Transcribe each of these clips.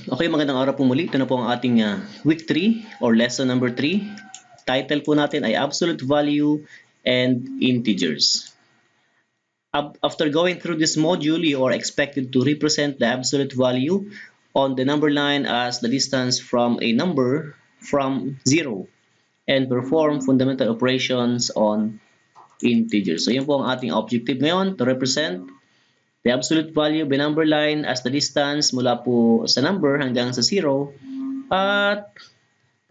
Okay, magandang araw po muli. Ito na po ang ating week 3 or lesson number 3. Title po natin ay Absolute Value and Integers. After going through this module, you are expected to represent the absolute value on the number line as the distance from a number from 0 and perform fundamental operations on integers. So, yun po ang ating objective ngayon, to represent the absolute value by number line as the distance mula po sa number hanggang sa 0 at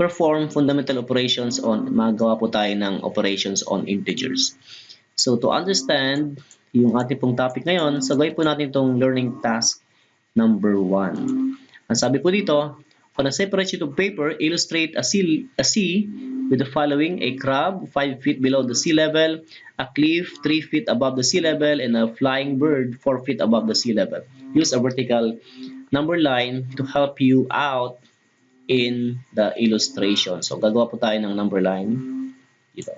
perform fundamental operations on, magawa po tayo ng operations on integers. So to understand yung ating pong topic ngayon, gawin po natin itong learning task number 1. Ang sabi po dito, on a separate sheet of paper, illustrate a sea with the following: a crab 5 feet below the sea level, a cliff 3 feet above the sea level, and a flying bird 4 feet above the sea level. Use a vertical number line to help you out in the illustration. So gagawa po tayo ng number line dito.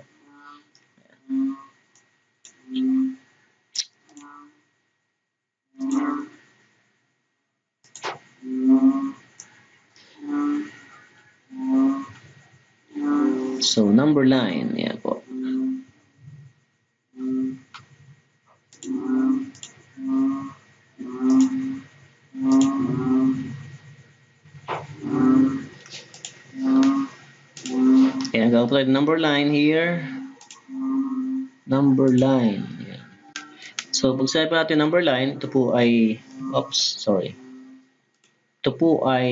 So number line, yan po. Yan, gagawa po tayo ng number line here. Number line. Yan. So pag sabi natin number line, ito po ay, ito po ay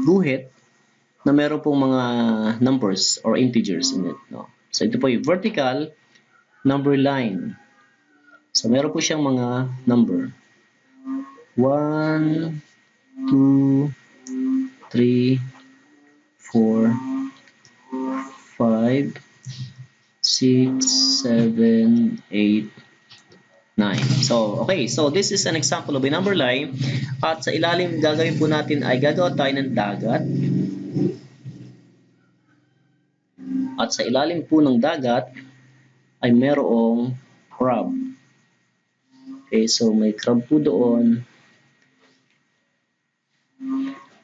guhit na meron pong mga numbers or integers in it. No? So ito po yung vertical number line. So meron po siyang mga number. 1, 2, 3, 4, 5, 6, 7, 8, 9. So, okay. So, this is an example of a number line. At sa ilalim, gagawin po natin ay gagawa tayo ng dagat. At sa ilalim po ng dagat ay merong crab. Okay, so may crab po doon.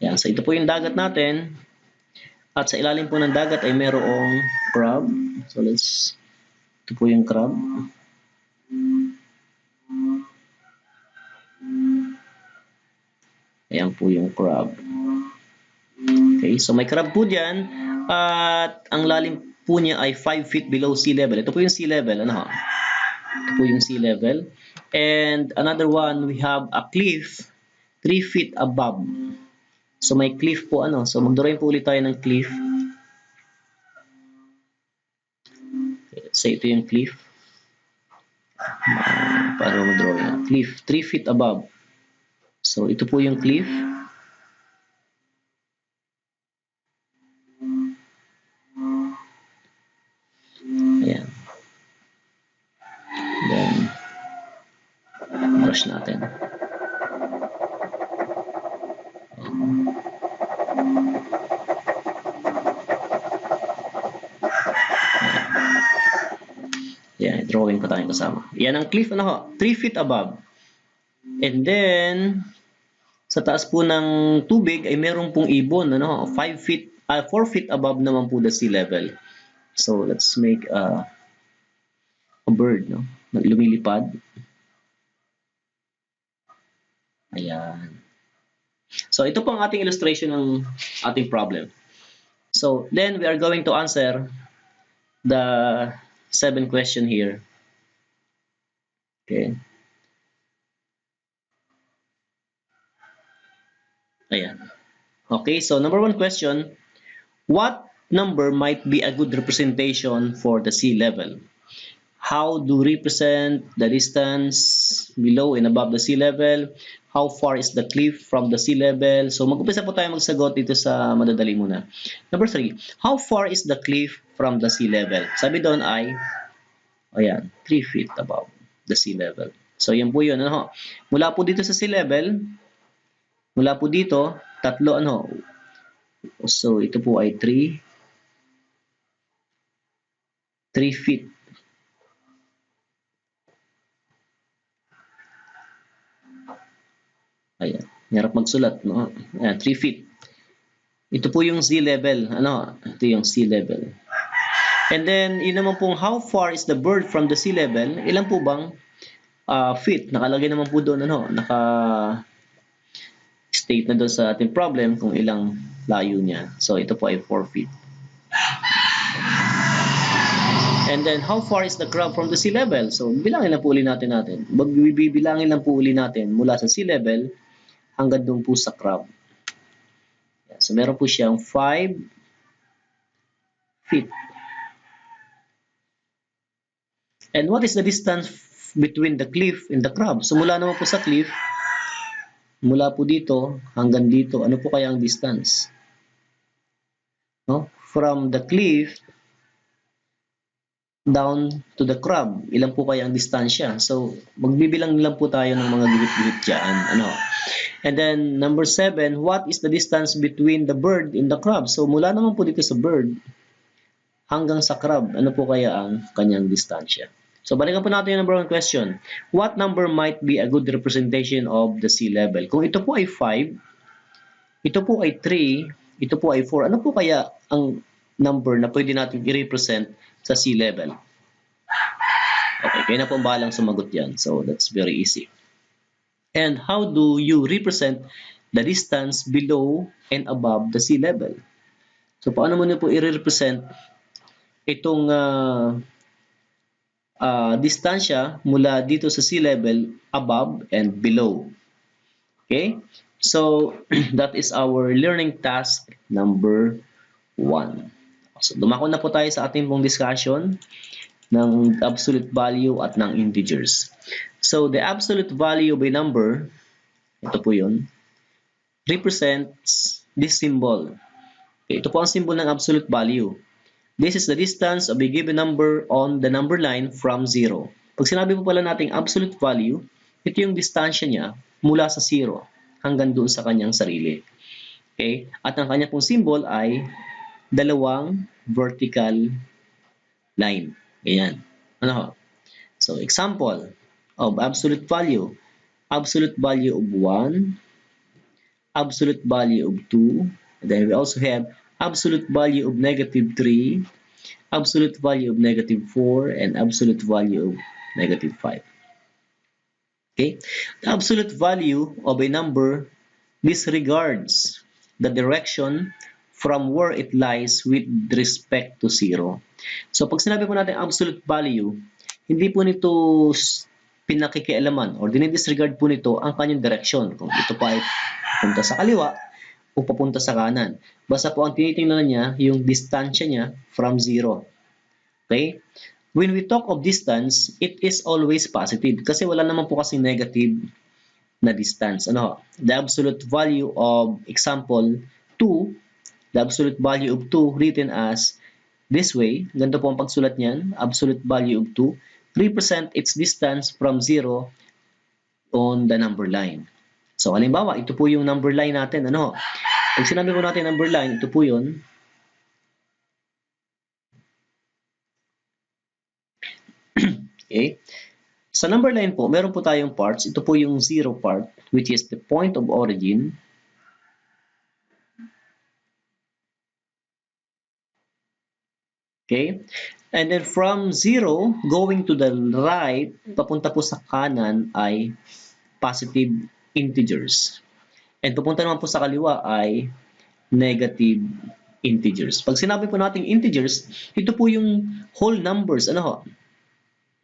Yan, so ito po yung dagat natin. At sa ilalim po ng dagat ay merong crab. So ito po yung crab. Ayan po yung crab. Okay, so may crab po dyan. At ang lalim po niya ay 5 feet below sea level. Ito po yung sea level. Ano? Ito po yung sea level. And another one, we have a cliff 3 feet above. So may cliff po. So mag-drawing po ulit tayo ng cliff. Okay, so ito yung cliff. Paano mag-drawing? Cliff 3 feet above. So ito po yung cliff. Ayan. Then, brush natin. Ayan, drawing pa tayong kasama. Yan ang cliff, 3 feet above. And then, sa taas po ng tubig ay meron pong ibon, 4 feet above naman po the sea level. So, let's make a bird, lumilipad. Ayan. So, ito po ang ating illustration ng ating problem. So, then we are going to answer the 7 question here. Okay. Ayan. Okay, so number 1 question. What number might be a good representation for the sea level? How do represent the distance below and above the sea level? How far is the cliff from the sea level? So mag-umpisa po tayo magsagot dito sa madadali muna. Number 3, how far is the cliff from the sea level? Sabi doon ay, ayan, 3 feet above the sea level. So yan po yun. Mula po dito sa sea level, mula po dito, tatlo, so ito po ay 3 feet. Ayan. Hirap magsulat, no? Ayan, 3 feet. Ito po yung sea level. Ano? Ito yung sea level. And then, yun naman pong how far is the bird from the sea level? Ilan po bang feet? Nakalagay naman po doon, ano? Naka-state na doon sa ating problem kung ilang layo niya. So, ito po ay 4 feet. And then, how far is the crab from the sea level? So, bilangin lang po uli natin. Bibilangin lang po uli natin mula sa sea level hanggang doon po sa crab. So, meron po siyang 5 feet. And what is the distance between the cliff and the crab? So, mula naman po sa cliff, mula po dito hanggang dito, ano po kaya ang distance? No? From the cliff down to the crab, ilan po kaya ang distansya? So, magbibilang lang po tayo ng mga gilid-gilid dyan. Ano? And then, number 7, what is the distance between the bird and the crab? So, mula naman po dito sa bird hanggang sa crab, ano po kaya ang kanyang distansya? So, balikan po natin yung number 1 question. What number might be a good representation of the sea level? Kung ito po ay 5, ito po ay 3, ito po ay 4, ano po kaya ang number na pwede natin i-represent sa sea level? Okay, kayo na po ang bahalang sumagot yan. So, that's very easy. And how do you represent the distance below and above the sea level? So, paano mo na po i-represent itong distansya mula dito sa sea level above and below? Okay? So, that is our learning task number 1. So, dumako na po tayo sa ating pong discussion ng absolute value at ng integers. So, the absolute value of a number, ito po yun, represents this symbol. Okay, ito po ang symbol ng absolute value. This is the distance of a given number on the number line from 0. Pag sinabi po pala nating absolute value, ito yung distansya niya mula sa 0 hanggang doon sa kanyang sarili. Okay? At ang kanya pong symbol ay dalawang vertical line. Ayan. Ano? So, example of absolute value. Absolute value of 1, absolute value of 2, and then we also have absolute value of negative 3, absolute value of negative 4, and absolute value of negative 5. Okay? The absolute value of a number disregards the direction from where it lies with respect to 0. So, pag sinabi po natin absolute value, hindi po nito pinakikialaman or dinidisregard po nito ang kanyang direction. Kung ito pa ay papunta sa kaliwa o papunta sa kanan. Basta po ang tinitingnan niya yung distansya niya from 0. Okay? When we talk of distance, it is always positive kasi wala naman po kasing negative na distance. Ano? The absolute value of example 2, the absolute value of 2 written as this way, ganito po ang pagsulat niyan, absolute value of 2, represent its distance from 0 on the number line. So, halimbawa, ito po yung number line natin. Ano? Pag sinabi po natin number line, ito po yun. Okay? Sa number line po, meron po tayong parts. Ito po yung 0 part, which is the point of origin. Okay? And then from 0, going to the right, papunta po sa kanan ay positive integers. And papunta naman po sa kaliwa ay negative integers. Pag sinabi po natin integers, ito po yung whole numbers, ano,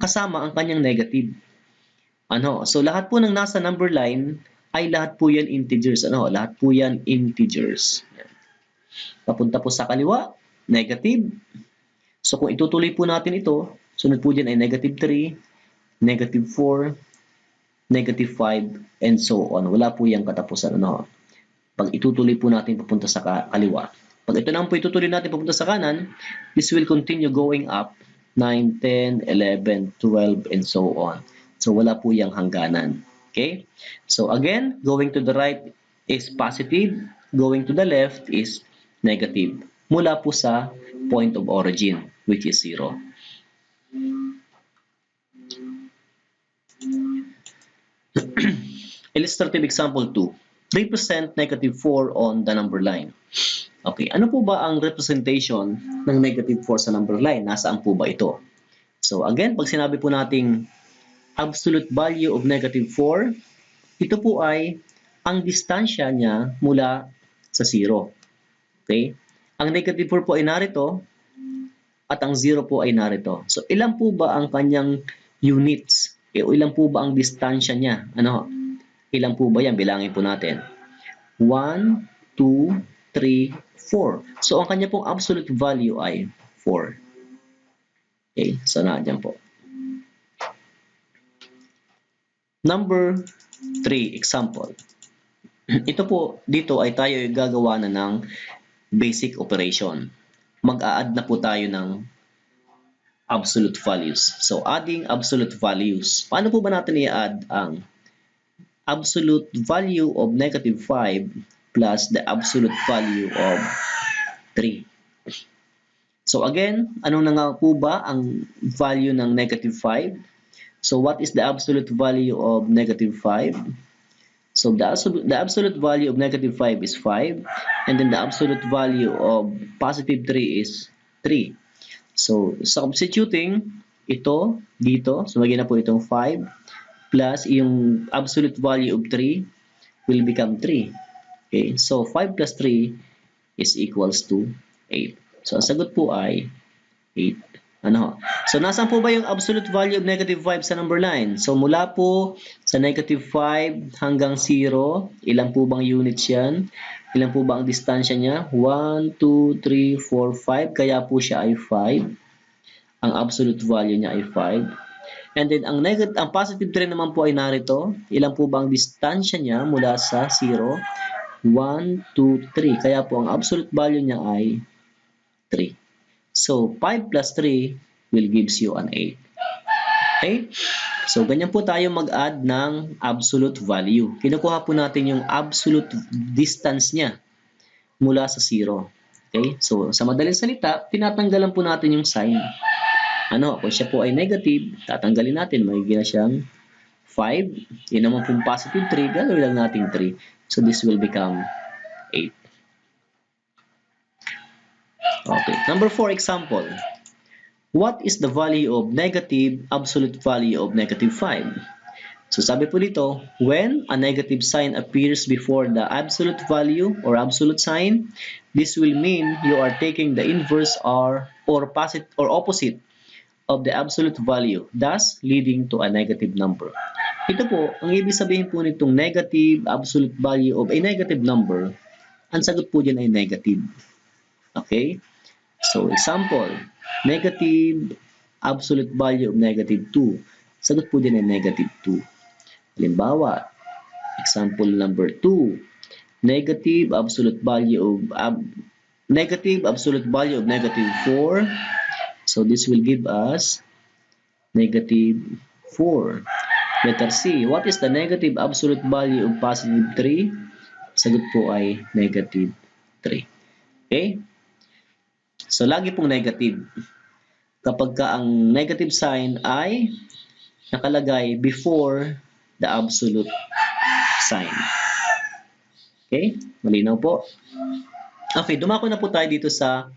kasama ang kanyang negative. Ano, so lahat po ng nasa number line ay lahat po yan integers. Ano, lahat po yan integers. Papunta po sa kaliwa, negative. So kung itutuloy po natin ito, sunod po dyan ay negative 3, negative 4, negative 5, and so on. Wala po yung katapusan. Ano? Pag itutuloy po natin papunta sa kaliwa. Pag ito naman po itutuloy natin papunta sa kanan, this will continue going up 9, 10, 11, 12, and so on. So wala po yung hangganan. Okay? So again, going to the right is positive, going to the left is negative. Mula po sa point of origin, which is 0. Illustrative example 2. represent negative 4 on the number line. Okay, ano po ba ang representation ng negative 4 sa number line? Nasaan po ba ito? So again, pag sinabi po nating absolute value of negative 4, ito po ay ang distansya niya mula sa 0. Okay? Ang negative 4 po ay narito at ang 0 po ay narito. So ilan po ba ang kanyang units? Ilan po ba ang distansya niya? Ano? Ilan po ba yan? Bilangin po natin. 1, 2, 3, 4. So ang kanya pong absolute value ay 4. Okay, so nandiyan po. Number 3, example. Ito po, dito ay tayo gagawa na ng basic operation. Mag-a-add na po tayo ng absolute values. So, adding absolute values. Paano po ba natin i-add ang absolute value of negative 5 plus the absolute value of 3? So again, ano na nga po ba ang value ng negative 5? So what is the absolute value of negative 5? So the absolute value of negative 5 is 5, and then the absolute value of positive 3 is 3. So substituting ito dito, so magiging na po itong 5 plus yung absolute value of 3 will become 3. Okay, so 5 plus 3 is equals to 8. So ang sagot po ay 8. Ano? So nasaan po ba yung absolute value of negative 5 sa number line? So mula po sa negative 5 hanggang 0, ilan po bang units yan? Ilan po ba ang distansya niya? 1, 2, 3, 4, 5. Kaya po siya ay 5. Ang absolute value niya ay 5. And then ang positive 3 naman po ay narito. Ilan po ba ang distansya niya mula sa 0? 1, 2, 3. Kaya po ang absolute value niya ay 3. So 5 plus 3 will gives you an 8. Okay? So ganyan po tayo mag-add ng absolute value. Kinukuha po natin yung absolute distance niya mula sa 0. Okay? So sa madaling salita, tinatanggalan po natin yung sign. Ano, kung siya po ay negative, tatanggalin natin, magiging na siyang 5. Yun naman pong positive 3, gagawin lang natin 3. So this will become 8. Okay, number 4 example. What is the value of negative absolute value of negative 5? So sabi po dito, when a negative sign appears before the absolute value or absolute sign, this will mean you are taking the inverse or opposite of the absolute value, thus leading to a negative number. Ito po, ang ibig sabihin po nitong negative absolute value of a negative number, ang sagot po dyan ay negative. Okay? So, example, negative absolute value of negative 2. Sagot po din ay negative 2. Halimbawa, example number 2, negative absolute value of negative 4. So, this will give us negative 4. Letter C, what is the negative absolute value of positive 3? Sagot po ay negative 3. Okay? So, lagi pong negative. Kapag ka ang negative sign ay nakalagay before the absolute sign. Okay? Malinaw po. Okay, dumako na po tayo dito sa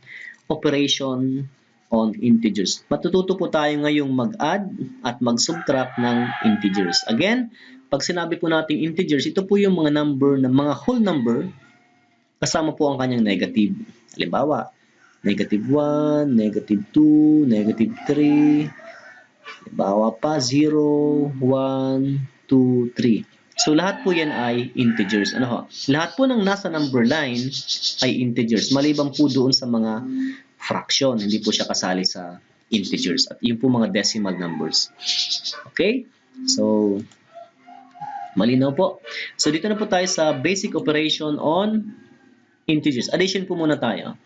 operation on integers. Matututo po tayo ngayong mag-add at mag-subtract ng integers. Again, pag sinabi po nating integers, ito po yung mga number na mga whole number kasama po ang kanyang negative. Halimbawa, negative 1, negative 2, negative 3, halimbawa pa 0, 1, 2, 3. So lahat po yan ay integers. Ano ho? Lahat po ng nasa number line ay integers. Maliban po doon sa mga fraction. Hindi po siya kasali sa integers. At yun po mga decimal numbers. Okay? So, malinaw po. So dito na po tayo sa basic operation on integers. Addition po muna tayo.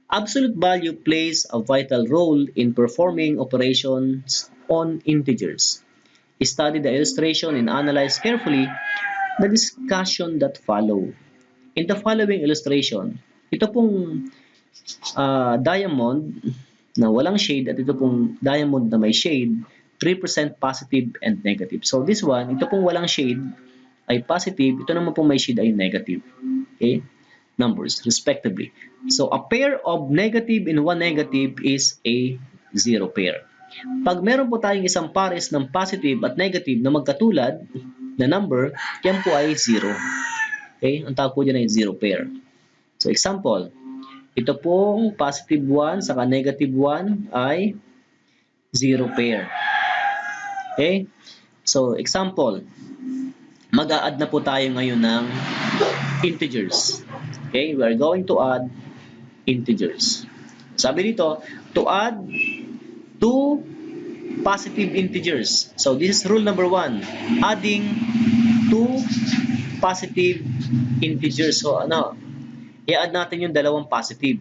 Absolute value plays a vital role in performing operations on integers. Study the illustration and analyze carefully the discussion that follow. In the following illustration, ito pong diamond na walang shade at ito pong diamond na may shade represent positive and negative. So this one, ito pong walang shade ay positive, ito naman po may shade ay negative. Okay? Numbers, respectively. So, a pair of negative and one negative is a zero pair. Pag meron po tayong isang pares ng positive at negative na magkatulad na number, yan po ay zero. Okay? Ang tawag po dyan ay zero pair. So, example, ito pong positive 1 saka negative 1 ay zero pair. Okay? So, example, mag-a-add na po tayo ngayon ng integers. Okay? We are going to add integers. Sabi dito, to add two positive integers. So, this is rule number 1. Adding two positive integers. So, i-add natin yung dalawang positive.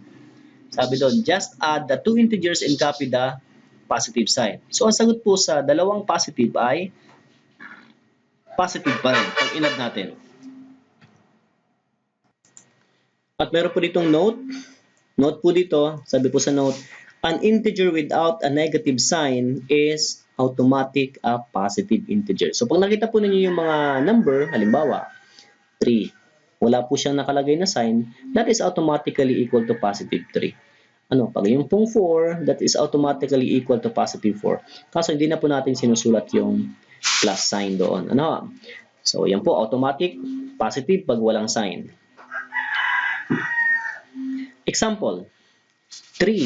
Sabi doon, just add the two integers and copy the positive sign. So, ang sagot po sa dalawang positive ay positive pa rin pag in-add natin. At meron po ditong note. Note po dito, sabi po sa note, an integer without a negative sign is automatic a positive integer. So, pag nakita po ninyo yung mga number, halimbawa, 3, wala po siyang nakalagay na sign, that is automatically equal to positive 3. Pag yung pong 4, that is automatically equal to positive 4. Kaso hindi na po natin sinusulat yung plus sign doon. So, yan po, automatic, positive pag walang sign. Example, 3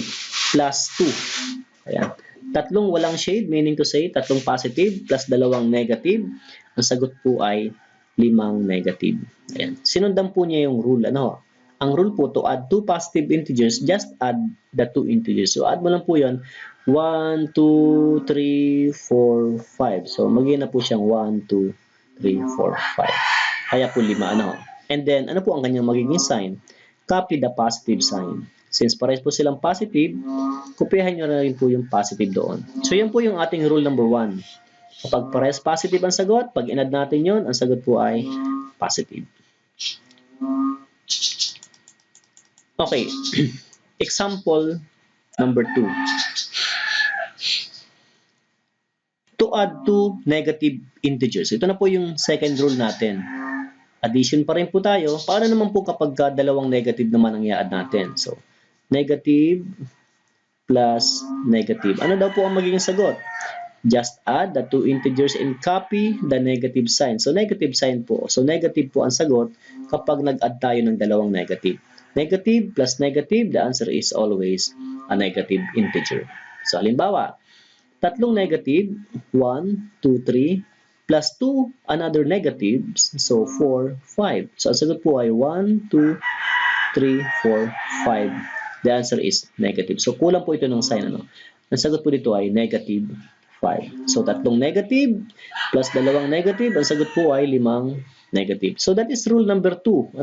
plus 2. Ayan. Tatlong walang shade, meaning to say, tatlong positive plus dalawang negative. Ang sagot po ay 5 negative. Ayan. Sinundan po niya yung rule. Ang rule po, to add two positive integers, just add the two integers. So, add mo lang po yun. 1, 2, 3, 4, 5. So, magiging na po siyang 1, 2, 3, 4, 5. Kaya po 5. And then, ano po ang kanyang magiging sign? Copy the positive sign. Since parehas po silang positive, kopyahan nyo na rin po yung positive doon. So, yan po yung ating rule number 1. Kapag parehas positive ang sagot, pag in-add natin yun, ang sagot po ay positive. Okay. Example number 2. To add two negative integers. Ito na po yung second rule natin. Addition pa rin po tayo. Paano naman po kapag dalawang negative naman ang i-add natin? So, negative plus negative. Ano daw po ang magiging sagot? Just add the two integers and copy the negative sign. So, negative sign po. So, negative po ang sagot kapag nag-add tayo ng dalawang negative. Negative plus negative, the answer is always a negative integer. So, halimbawa, tatlong negative, 1, 2, 3, plus 2 another negatives, so 4, 5. So, ang sagot po ay 1, 2, 3, 4, 5. The answer is negative. So, kulang po ito ng sign. Ang sagot po dito ay negative 5. So, tatlong negative plus dalawang negative, ang sagot po ay 5 negative. So, that is rule number 2.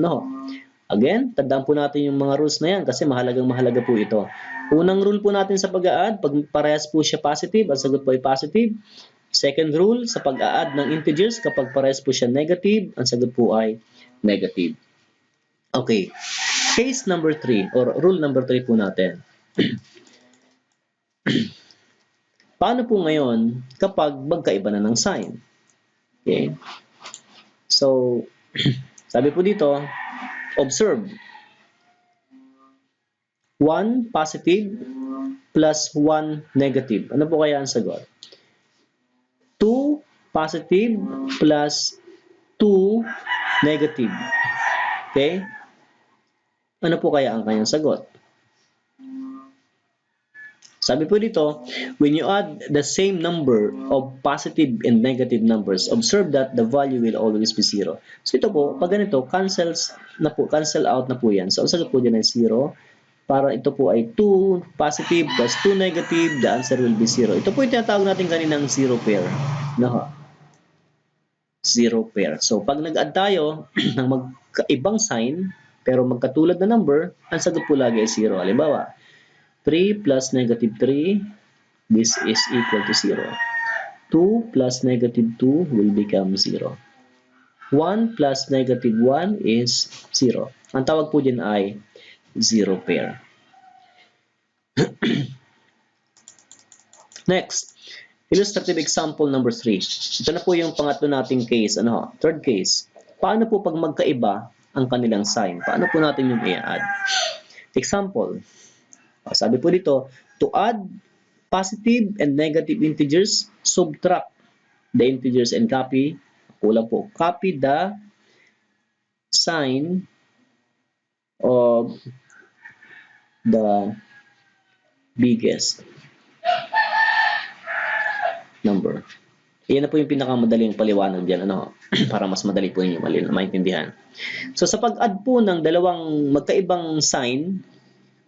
Again, tandaan po natin yung mga rules na yan kasi mahalagang-mahalaga po ito. Unang rule po natin sa pag-a-add, pag parehas po siya positive, ang sagot po ay positive. Second rule, sa pag-a-add ng integers, kapag parehas po siya negative, ang sagot po ay negative. Okay. Case number 3, or rule number 3 po natin. Paano po ngayon kapag magkaiba na ng sign? Okay. So, sabi po dito, observe. 1 positive plus 1 negative. Ano po kaya ang sagot? 2 positive plus 2 negative. Okay? Ano po kaya ang kanyang sagot? Sabi po dito, when you add the same number of positive and negative numbers, observe that the value will always be 0. So ito po, pag ganito, cancel out na po yan. So ang sagot po dyan ay 0. Para ito po ay 2 positive plus 2 negative, the answer will be 0. Ito po yung tinatawag natin kaninang 0 pair. 0 pair. So pag nag-add tayo ng magkaibang sign, pero magkatulad na number, ang sagot po lagi ay 0. Halimbawa, 3 plus negative 3, this is equal to 0. 2 plus negative 2 will become 0. 1 plus negative 1 is 0. Ang tawag po din ay 0 pair. Next, illustrative example number 3. Ito na po yung pangatlo nating case. Third case. Paano po pag magkaiba ang kanilang sign? Paano po natin yung i-add? Example, sabi po dito, to add positive and negative integers, subtract the integers and copy. Kulang po. Copy the sign of the biggest number. Iyan na po yung pinakamadaling paliwanag dyan, ano? Para mas madali po ninyo maintindihan. So sa pag-add po ng dalawang magkaibang sign,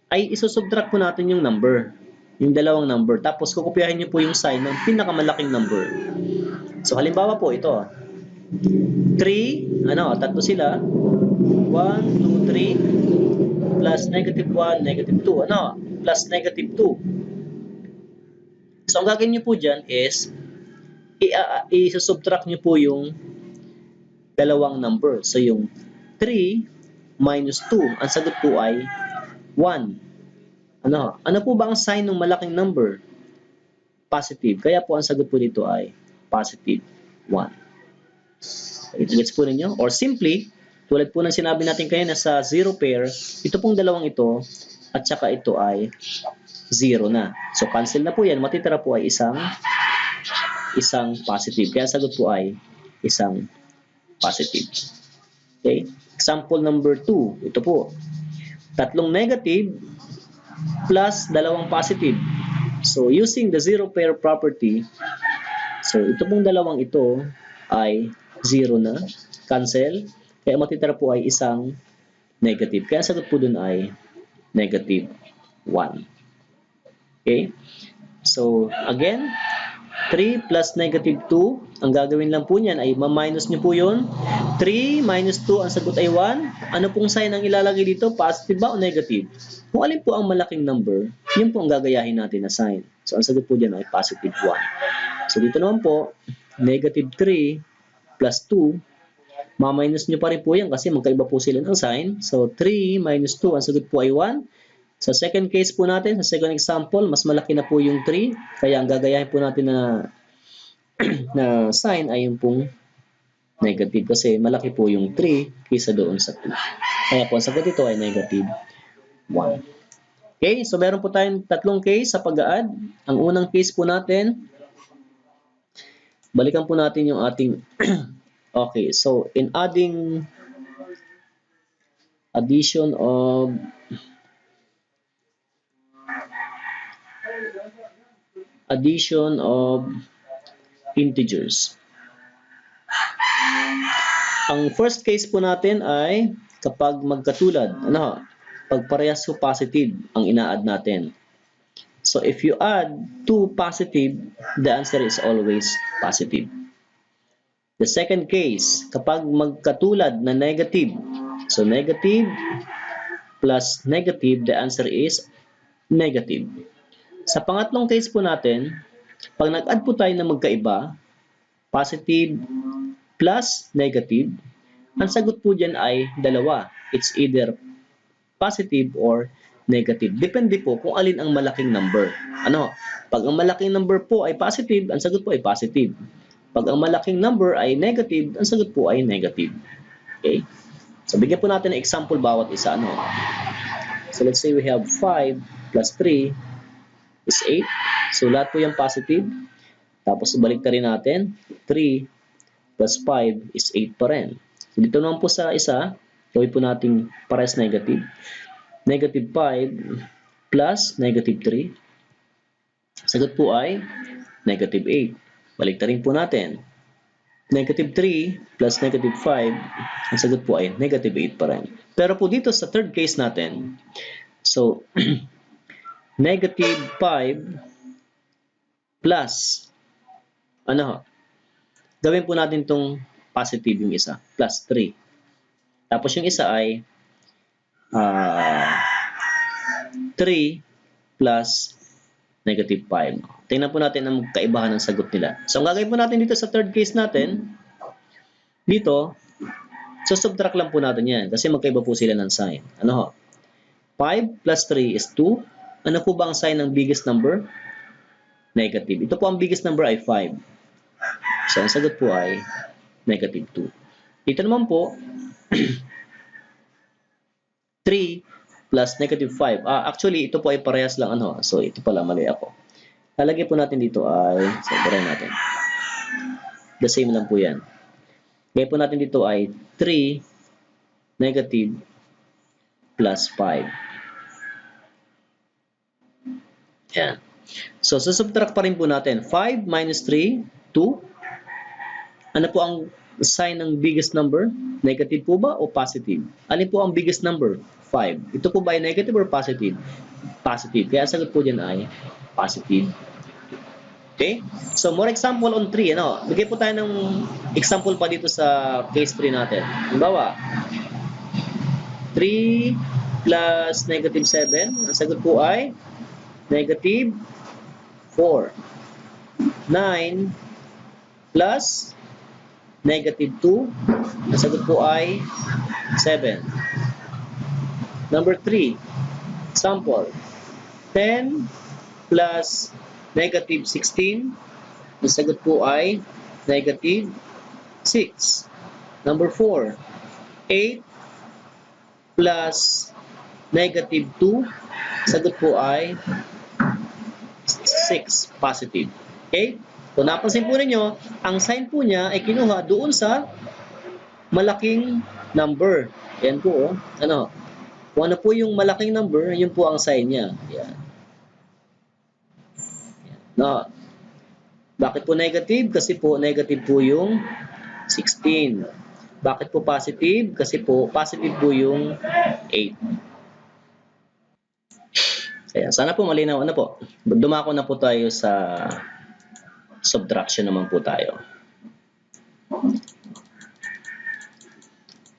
ay isusubtract po natin yung number. Yung dalawang number. Tapos kukopyahin nyo po yung sign ng pinakamalaking number. So halimbawa po ito. 3, tatlo sila. 1, 2, 3, plus negative 1, negative 2, plus negative 2. So ang gagawin nyo po dyan is, i-subtract nyo po yung dalawang number. So yung 3 minus 2, ang sagot po ay 1. Ano po ba ang sign ng malaking number? Positive. Kaya po ang sagot po dito ay positive 1. Gets po ninyo? Or simply, tulad po ng sinabi natin kayo na sa zero pair, ito pong dalawang ito at saka ito ay 0 na. So cancel na po yan. Matitira po ay isang positive. Kaya sagot po ay isang positive. Okay? Example number 2. Ito po. Tatlong negative plus dalawang positive. So using the zero pair property, so ito pong dalawang ito ay 0 na. Cancel. Kaya matitira po ay isang negative. Kaya sagot po dun ay negative 1. Okay? So, again, 3 plus negative 2. Ang gagawin lang po niyan ay ma-minus nyo po yun. 3 minus 2, ang sagot ay 1. Ano pong sign ang ilalagay dito? Positive ba o negative? Kung alin po ang malaking number, yun po ang gagayahin natin na sign. So, ang sagot po dyan ay positive 1. So, dito naman po, negative 3 plus 2, ma-minus nyo pa rin po yan kasi magkaiba po sila ng sign. So, 3 minus 2, ang sagot po ay 1. Sa second case po natin, sa second example, mas malaki na po yung 3. Kaya ang gagayahin po natin na sign ay yung pong negative kasi malaki po yung 3 kaysa doon sa 2. Kaya po ang sagot ito ay negative 1. Okay, so meron po tayong tatlong case sa pag-add. Ang unang case po natin, balikan po natin yung ating okay, so in addition of integers. Ang first case po natin ay kapag magkatulad, pag parehas po positive ang ina-add natin. So if you add 2 positive, the answer is always positive. The second case, kapag magkatulad na negative, so negative plus negative, the answer is negative. Sa pangatlong case po natin, pag nag-add po tayo ng magkaiba, positive plus negative, ang sagot po dyan ay dalawa. It's either positive or negative. Depende po kung alin ang malaking number. Pag ang malaking number po ay positive, ang sagot po ay positive. Pag ang malaking number ay negative, ang sagot po ay negative. Okay? So, bigyan po natin ng example bawat isa. So, let's say we have 5 plus 3 is 8. So, lahat po yung positive. Tapos, balik na rin natin. 3 plus 5 is 8 pa rin. So, dito naman po sa isa, gawin po natin parehas negative. Negative 5 plus negative 3. Sagot po ay negative 8. Balik na rin po natin. Negative 3 plus negative 5, ang sagot po ay negative 8 pa rin. Pero po dito sa third case natin, so, negative 5 plus, gawin po natin itong positive yung isa, plus 3. Tapos yung isa ay 3 plus negative 5. Tingnan po natin ang kaibahan ng sagot nila. So, ang gagawin po natin dito sa third case natin, dito, subtract lang po natin yan kasi magkaiba po sila ng sign. 5 plus 3 is 2. Ano po ba ang sign ng biggest number? Negative. Ito po ang biggest number ay 5. So, ang sagot po ay negative 2. Dito naman po, 3 plus negative 5. Actually, ito po ay parehas lang ano. So, ito pala, mali ako. Lalagay po natin dito ay, sabihin natin. The same lang po yan. Lagay po natin dito ay 3 negative plus 5. Yan. So, susubtract pa rin po natin. 5 minus 3, 2. Ano po ang sign ng biggest number? Negative po ba o positive? Alin po ang biggest number? 5. Ito po ba ay negative or positive? Positive. Kaya ang sagot po dyan ay positive. Okay? So, more example on 3. Ano? Bigay po tayo ng example pa dito sa case 3 natin. Halimbawa, 3 plus negative 7. Ang sagot po ay negative 4. 9 plus negative 2. Ang sagot po ay 7. Number 3. Example. 10 plus negative 16. Ang sagot po ay negative 6. Number 4. 8 plus negative 2. Ang sagot po ay 6. Positive. Okay? So, napansin po ninyo, ang sign po niya ay kinuha doon sa malaking number. Yan po, oh. Ano? Kung ano po yung malaking number, yun po ang sign niya. Yan. No. Bakit po negative? Kasi po negative po yung 16. Bakit po positive? Kasi po positive po yung 8. Kaya sana po malinaw. Ano po? Dumako na po tayo sa subtraction naman po tayo.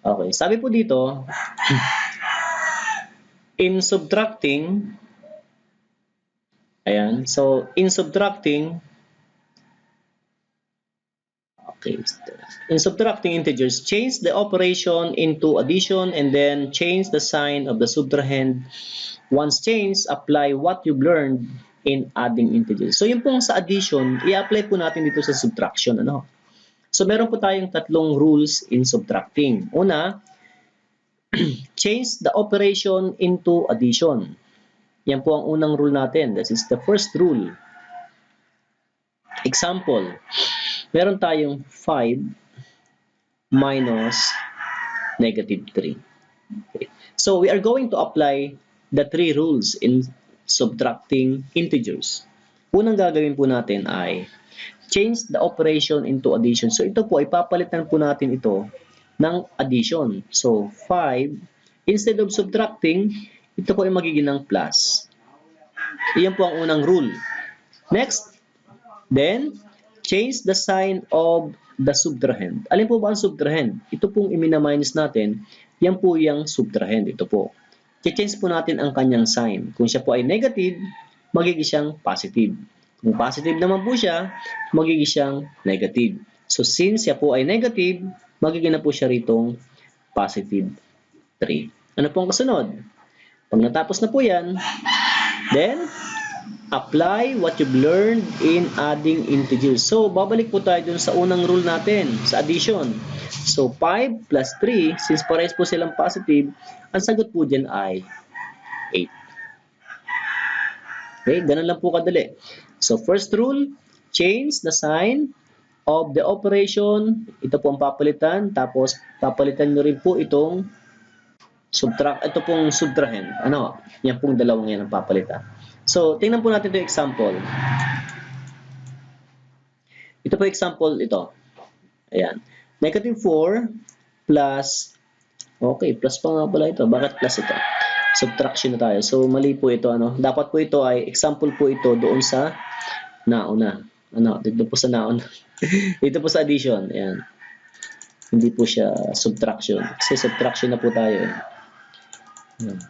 Okay. Sabi po dito, in subtracting, ayan. So, in subtracting, okay. In subtracting integers, change the operation into addition and then change the sign of the subtrahend. Once changed, apply what you've learned in adding integers. So, yung pong sa addition, i-apply po natin dito sa subtraction. Ano? So, meron po tayong tatlong rules in subtracting. Una, change the operation into addition. Yan po ang unang rule natin. This is the first rule. Example, meron tayong 5 minus negative 3. Okay. So, we are going to apply the three rules in subtracting integers. Unang gagawin po natin ay change the operation into addition. So, ito po, ipapalitan po natin ito ng addition. So, 5, instead of subtracting, ito po ay magiging ng plus. Iyan po ang unang rule. Next, then, change the sign of the subtrahend. Alin po ba ang subtrahend? Ito pong i-minus natin, yan po yung subtrahend. Ito po. I-change po natin ang kanyang sign. Kung siya po ay negative, magiging siyang positive. Kung positive naman po siya, magiging siyang negative. So, since siya po ay negative, magiging na po siya ritong positive 3. Ano po ang kasunod? Pag natapos na po yan, then, apply what you've learned in adding integers. So, babalik po tayo dun sa unang rule natin, sa addition. So, 5 plus 3, since parehas po silang positive, ang sagot po dyan ay 8. Okay, ganun lang po kadali. So, first rule, change the sign of the operation. Ito po ang papalitan. Tapos, papalitan nyo rin po itong subtract. Ito pong subtrahend. Ano? Yan pong dalawang yan ang papalitan. So, tingnan po natin itong example. Ito po example ito. Ayan. Negative 4 plus, okay, plus pa nga pala ito. Bakit plus ito? Subtraction na tayo. So, mali po ito. Ano? Dapat po ito ay, example po ito doon sa nauna. Ano? Dito po sa nauna. Dito po sa addition. Ayan. Hindi po siya subtraction. Kasi subtraction na po tayo. Ayan.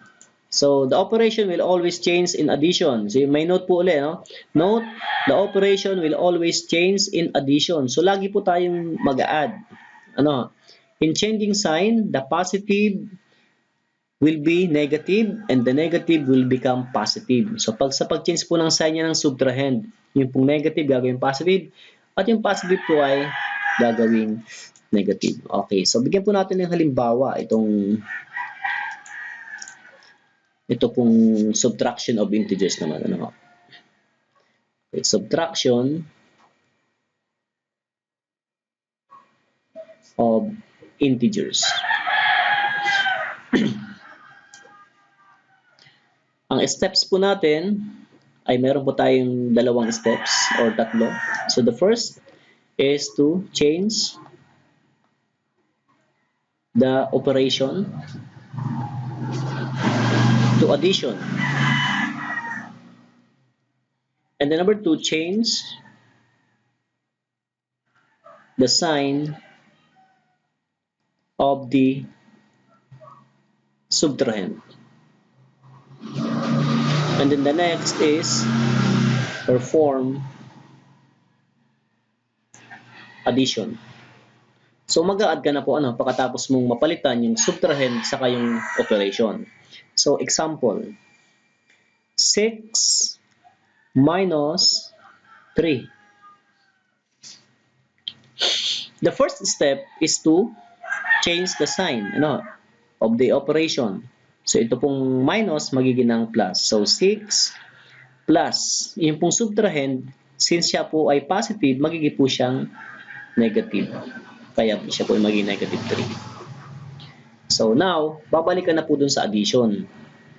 So, the operation will always change in addition. So, may note po ulit, no? Note, the operation will always change in addition. So, lagi po tayong mag-add. Ano? In changing sign, the positive will be negative and the negative will become positive. So, sa pag-change po ng sign niya ng subtrahend, yung pong negative gagawin positive at yung positive po ay gagawing negative. Okay, so bigyan po natin ng halimbawa ito pong subtraction of integers naman. Ano? Okay, subtraction of integers. Ang steps po natin ay meron po tayong dalawang steps or tatlo. So the first is to change the operation to addition. And then number 2, change the sign of the subtrahend. And then the next is perform addition. So mag-a-add ka na po pagkatapos mong mapalitan yung subtrahend saka yung operation. So example, 6 minus 3. The first step is to change the sign of the operation. So ito pong minus magiging ng plus. So 6 plus yung pong subtrahend, since siya po ay positive, magiging po siyang negative. Kaya siya po ay magiging negative 3. So now, babalikan na po dun sa addition.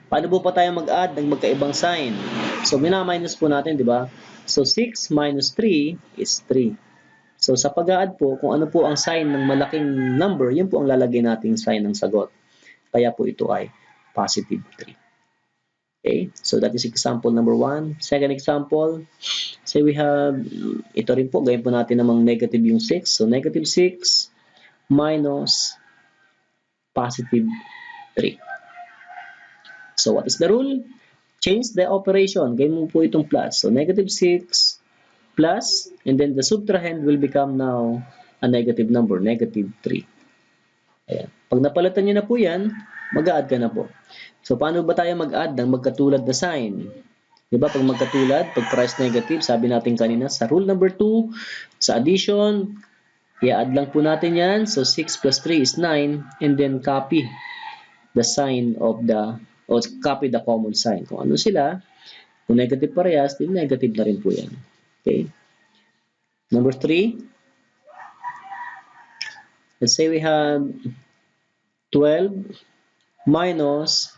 Paano po pa tayo mag-add ng magkaibang sign? So mina-minus po natin, di ba? So 6 minus 3 is 3. So sa pag-add po, kung ano po ang sign ng malaking number, yun po ang lalagay nating sign ng sagot. Kaya po ito ay positive 3. Okay, so that is example number 1. Second example, say we have, ito rin po, gawin po natin namang negative yung 6. So negative 6 minus positive 3. So what is the rule? Change the operation. Gawin mo po itong plus. So negative 6 plus, and then the subtrahend will become now a negative number, negative 3. Ayan. Pag napalitan nyo na po yan, mag-a-add ka na po. So, paano ba tayo mag-add ng magkatulad na sign? Diba? Pag magkatulad, pag price negative, sabi natin kanina, sa rule number 2, sa addition, i-add lang po natin yan. So, 6 plus 3 is 9, and then copy the sign of copy the common sign. Kung ano sila, kung negative parehas, then negative na rin po yan. Okay? Number 3, let's say we have 12 minus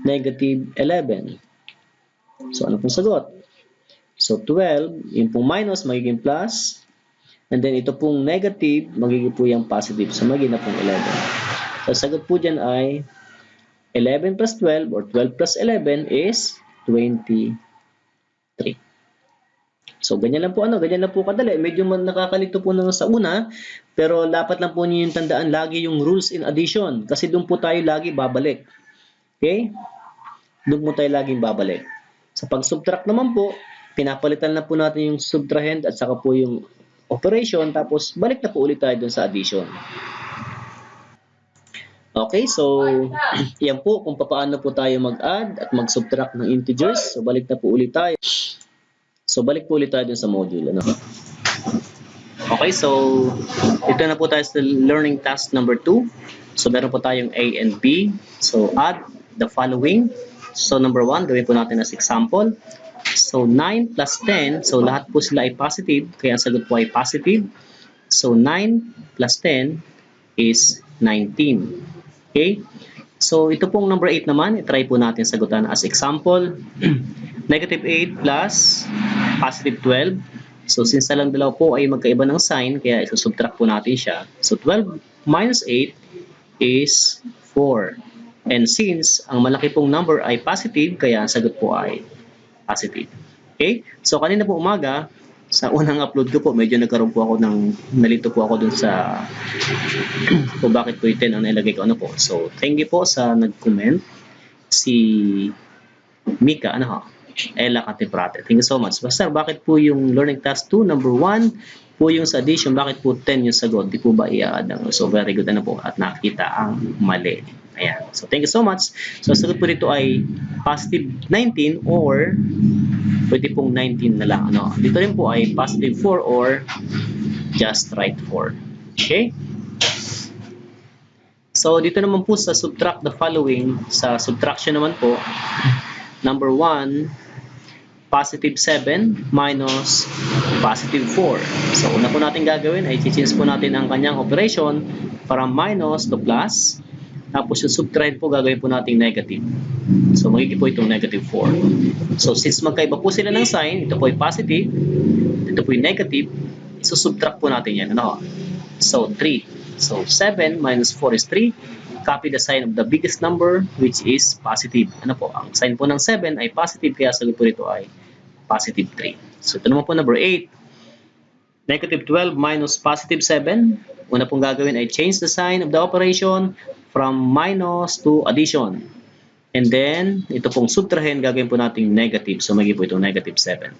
negative 11. So, ano pong sagot? So, 12, yung pong minus, magiging plus. And then, ito pong negative, magiging po yung positive. So, magiging na pong 11. So, sagot po dyan ay 11 plus 12 or 12 plus 11 is 23. So, ganyan lang po kadali. Medyo nakakalito po sa una, pero dapat lang po niyo yung tandaan lagi yung rules in addition. Kasi doon po tayo lagi babalik. Okay? Doon po tayo laging babalik. Sa pag-subtract naman po, pinapalitan na po natin yung subtrahend at saka po yung operation, tapos balik na po ulit tayo doon sa addition. Okay, so yan po kung paano po tayo mag-add at mag-subtract ng integers. So balik na po ulit tayo. So balik po ulit tayo dun sa module. Okay, so ito na po tayo sa learning task number 2. So meron po tayong A and B. So add the following. So number 1, gawin po natin as example. So 9 plus 10, so lahat po sila ay positive, kaya ang sagot po ay positive. So 9 plus 10 is 19. Okay? So ito pong number 8 naman, i-try po natin sagutan as example. Negative 8 plus positive 12. So since lang dalawa po ay magkaiba ng sign, kaya isusubtract po natin siya. So 12 minus 8 is 4. And since ang malaki pong number ay positive, kaya ang sagot po ay positive. Okay? So kanina po umaga, sa unang upload ko po, medyo nagkaroon po ako nalito po ako dun sa kung bakit po 10 ang nilagay ko. So thank you po sa nag-comment. Si Mika, Ella Catiprate. Thank you so much. Basta, bakit po yung learning task 2, number 1, po yung sa addition, bakit po 10 yung sagot? Di po ba i-add? So, very good po at nakita ang mali. Ayan. So, thank you so much. So, sagot po dito ay positive 19 or pwede pong 19 na lang. Dito rin po ay positive 4 or just write 4. Okay? So, dito naman po sa subtract the following, sa subtraction naman po, number 1, positive 7 minus positive 4. So, una po natin gagawin ay change po natin ang kanyang operation from minus to plus. Tapos yung subtract po gagawin po natin negative. So, magiging po itong negative 4. So, since magkaiba po sila ng sign, ito po ay positive, ito po ay negative, isusubtract po natin yan. Ano? So, 3. So, 7 minus 4 is 3. Copy the sign of the biggest number, which is positive. Ano po? Ang sign po ng 7 ay positive, kaya sagot po rito ay positive 3. So, ito naman po number 8. Negative 12 minus positive 7. Una pong gagawin ay change the sign of the operation from minus to addition. And then, ito pong subtrahen, gagawin po natin negative. So, magiging po itong negative 7.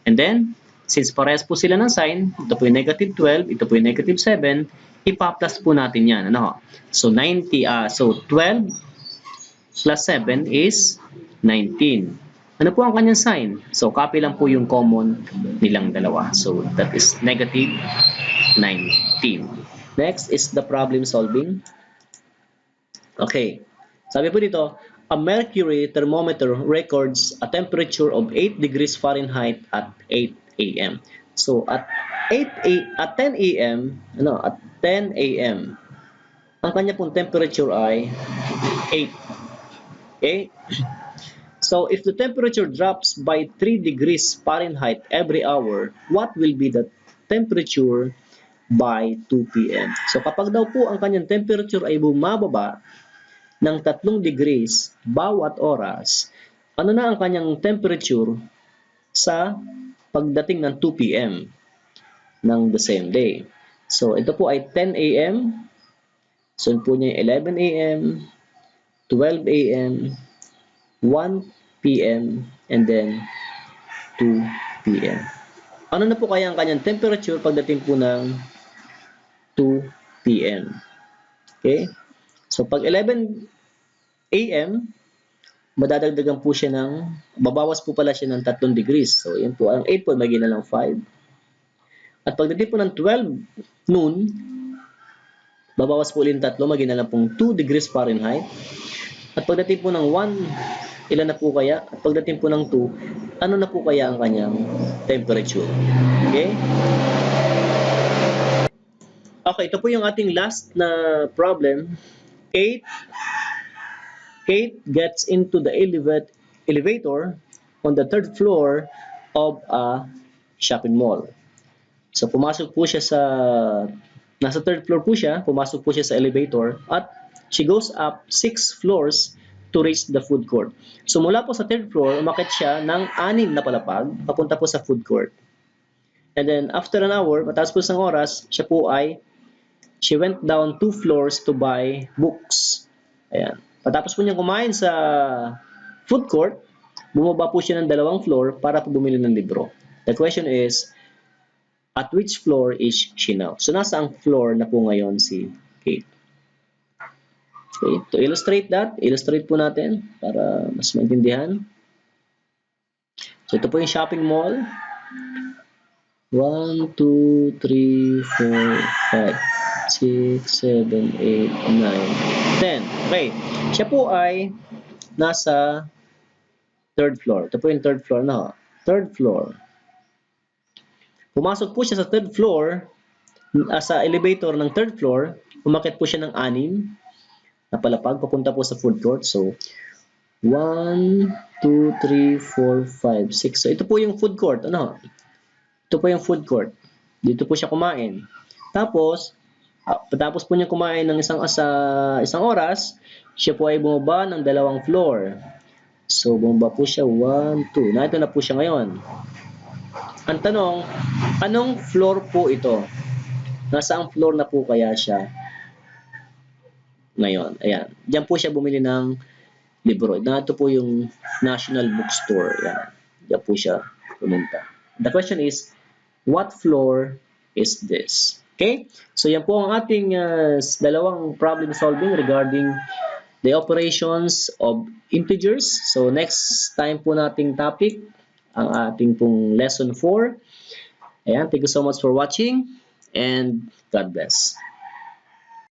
And then, since parehas po sila ng sign, ito po yung negative 12, ito po yung negative 7, ipa-plus po natin yan. Ano? So, 12 plus 7 is 19. Ano po ang kanyang sign? So, copy lang po yung common nilang dalawa. So, that is negative 19. Next is the problem solving. Okay. Sabi po dito, a mercury thermometer records a temperature of 8 degrees Fahrenheit at 8 a.m. So, at 10 a.m., at 10 a.m., ang kanya pong temperature ay 8. Okay? So, if the temperature drops by 3 degrees Fahrenheit every hour, what will be the temperature by 2 p.m.? So, kapag daw po ang kanyang temperature ay bumababa ng 3 degrees bawat oras, ano na ang kanyang temperature sa pagdating ng 2 p.m. ng the same day? So, ito po ay 10 a.m. So, po niya 11 a.m., 12 a.m., 1 p.m. and then 2 p.m. Ano na po kaya ang kanyang temperature pagdating po ng 2 p.m.? Okay? So, pag 11 a.m., madadagdagan po siya babawas po pala siya ng 3 degrees. So, yan po. Ang 8 po, magiging na lang 5. At pagdating po ng 12 noon, babawas po ulit ng 3, magiging na lang pong 2 degrees Fahrenheit. At pagdating po ng 1, ilan na po kaya? At pagdating po ng 2, ano na po kaya ang kanyang temperature? Okay? Okay, ito po yung ating last na problem. Kate gets into the elevator on the 3rd floor of a shopping mall. So, pumasok po siya nasa 3rd floor po siya, pumasok po siya sa elevator at she goes up 6 floors to reach the food court. So, mula po sa 3rd floor, umakyat siya ng 6 na palapag, papunta po sa food court. And then, after an hour, matapos po isang oras, she went down 2 floors to buy books. Ayan. Patapos po niya kumain sa food court, bumaba po siya ng 2 floor para po bumili ng libro. The question is, at which floor is she now? So, nasa ang floor na po ngayon si Kate? Okay, to illustrate po natin para mas maintindihan. So, ito po yung shopping mall. 1, 2, 3, 4, 5, 6, 7, 8, 9, 10. Okay. Siya po ay nasa 3rd floor. Ito po yung 3rd floor na. 3rd floor. Pumasok po siya sa 3rd floor, sa elevator ng 3rd floor, umakyat po siya ng 6 na palapag, papunta po sa food court. So, 1, 2, 3, 4, 5, 6. So, ito po yung food court. Ito po yung food court. Dito po siya kumain. Tapos, patapos po niya kumain ng isang oras, siya po ay bumaba ng 2 floor. So, bumaba po siya 1, 2. Ito na po siya ngayon. Ang tanong, anong floor po ito? Nasaang floor na po kaya siya ngayon? Ayan. Diyan po siya bumili ng libro. Ito po yung National Bookstore. Ayan. Diyan po siya pumunta. The question is, what floor is this? Okay? So, yan po ang ating dalawang problem solving regarding the operations of integers. So, next time po nating topic, ang ating pong lesson 4. Ayan. Thank you so much for watching. and God bless.